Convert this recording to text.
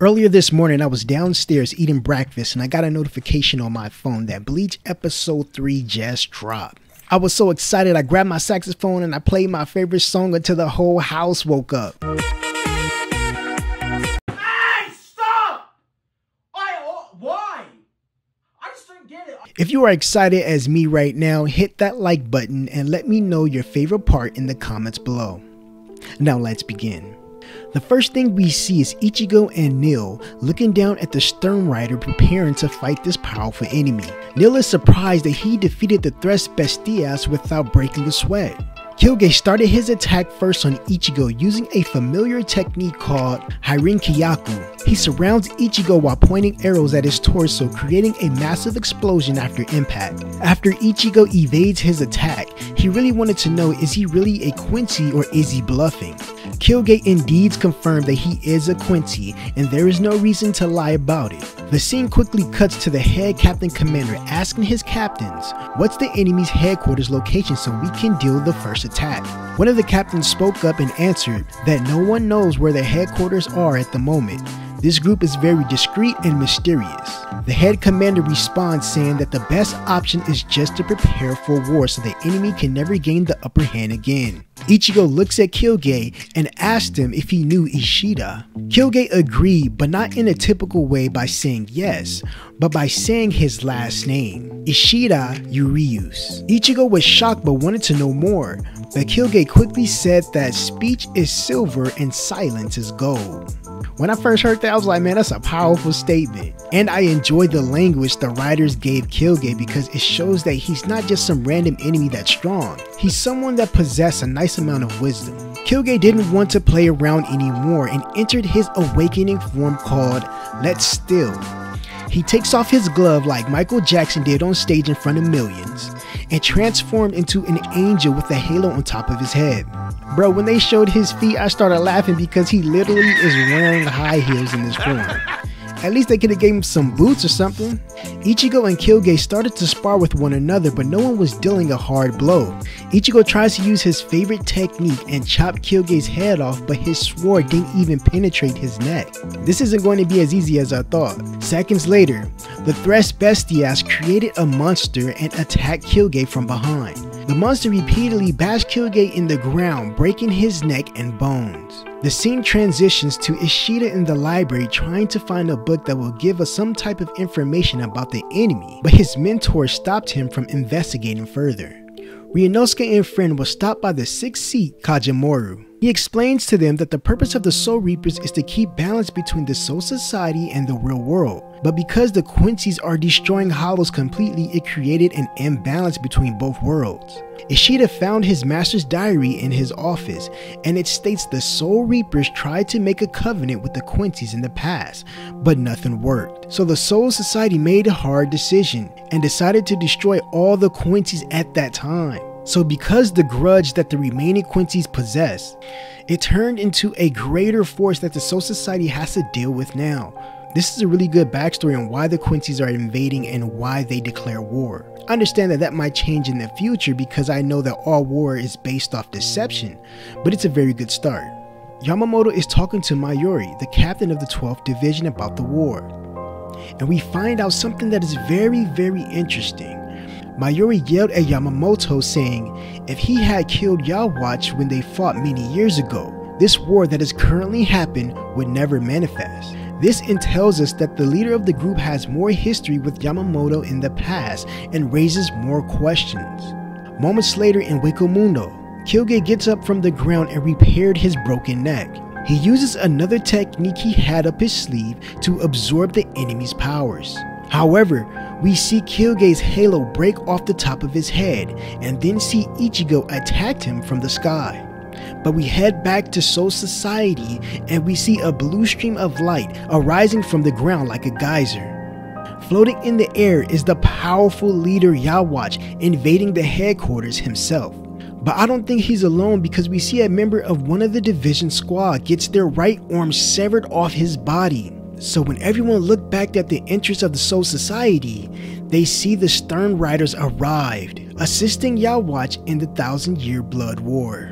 Earlier this morning, I was downstairs eating breakfast and I got a notification on my phone that Bleach Episode 3 just dropped. I was so excited, I grabbed my saxophone and I played my favorite song until the whole house woke up. Hey, stop! Why? I just don't get it. If you are excited as me right now, hit that like button and let me know your favorite part in the comments below. Now let's begin. The first thing we see is Ichigo and Neil looking down at the Stern Rider preparing to fight this powerful enemy. Neil is surprised that he defeated the Tres Bestias without breaking a sweat. Kyuuge started his attack first on Ichigo using a familiar technique called Hirinkiyaku. He surrounds Ichigo while pointing arrows at his torso, creating a massive explosion after impact. After Ichigo evades his attack, he really wanted to know, is he really a Quincy or is he bluffing? Kyuuge indeed confirmed that he is a Quincy and there is no reason to lie about it. The scene quickly cuts to the head captain commander asking his captains, what's the enemy's headquarters location so we can deal the first attack? One of the captains spoke up and answered that no one knows where their headquarters are at the moment. This group is very discreet and mysterious. The head commander responds saying that the best option is just to prepare for war so the enemy can never gain the upper hand again. Ichigo looks at Kyuuge and asked him if he knew Ishida. Kyuuge agreed, but not in a typical way by saying yes, but by saying his last name, Ishida Urius. Ichigo was shocked but wanted to know more, but Kyuuge quickly said that speech is silver and silence is gold. When I first heard that, I was like, man, that's a powerful statement. And I enjoyed the language the writers gave Kyuuge because it shows that he's not just some random enemy that's strong. He's someone that possesses a nice amount of wisdom. Kyuuge didn't want to play around anymore and entered his awakening form called Let's Still. He takes off his glove like Michael Jackson did on stage in front of millions and transformed into an angel with a halo on top of his head. Bro, when they showed his feet, I started laughing because he literally is wearing high heels in this form. At least they could have gave him some boots or something. Ichigo and Kyuuge started to spar with one another, but no one was dealing a hard blow. Ichigo tries to use his favorite technique and chop Kyuuge's head off, but his sword didn't even penetrate his neck. This isn't going to be as easy as I thought. Seconds later, the Tres Bestias created a monster and attacked Kyuuge from behind. The monster repeatedly bashed Kyuuge in the ground, breaking his neck and bones. The scene transitions to Ishida in the library trying to find a book that will give us some type of information about the enemy, but his mentor stopped him from investigating further. Ryunosuke and friend was stopped by the 6th seat Kajimoru. He explains to them that the purpose of the Soul Reapers is to keep balance between the Soul Society and the real world. But because the Quincy's are destroying Hollows completely, it created an imbalance between both worlds. Ishida found his master's diary in his office, and it states the Soul Reapers tried to make a covenant with the Quincy's in the past, but nothing worked. So the Soul Society made a hard decision and decided to destroy all the Quincy's at that time. So because the grudge that the remaining Quincy's possess, it turned into a greater force that the Soul Society has to deal with now. This is a really good backstory on why the Quincy's are invading and why they declare war. I understand that might change in the future because I know that all war is based off deception, but it's a very good start. Yamamoto is talking to Mayuri, the captain of the 12th Division, about the war. And we find out something that is very, very interesting. Mayuri yelled at Yamamoto saying if he had killed Yhwach when they fought many years ago, this war that has currently happened would never manifest. This entails us that the leader of the group has more history with Yamamoto in the past and raises more questions. Moments later in Wakamundo, Kyuuge gets up from the ground and repaired his broken neck. He uses another technique he had up his sleeve to absorb the enemy's powers. However, we see Kyuuge's halo break off the top of his head and then see Ichigo attack him from the sky. But we head back to Soul Society and we see a blue stream of light arising from the ground like a geyser. Floating in the air is the powerful leader Yhwach invading the headquarters himself. But I don't think he's alone because we see a member of one of the division squad gets their right arm severed off his body. So when everyone looked back at the entrance of the Soul Society, they see the Stern Riders arrived, assisting Yhwach in the 1000-year blood war.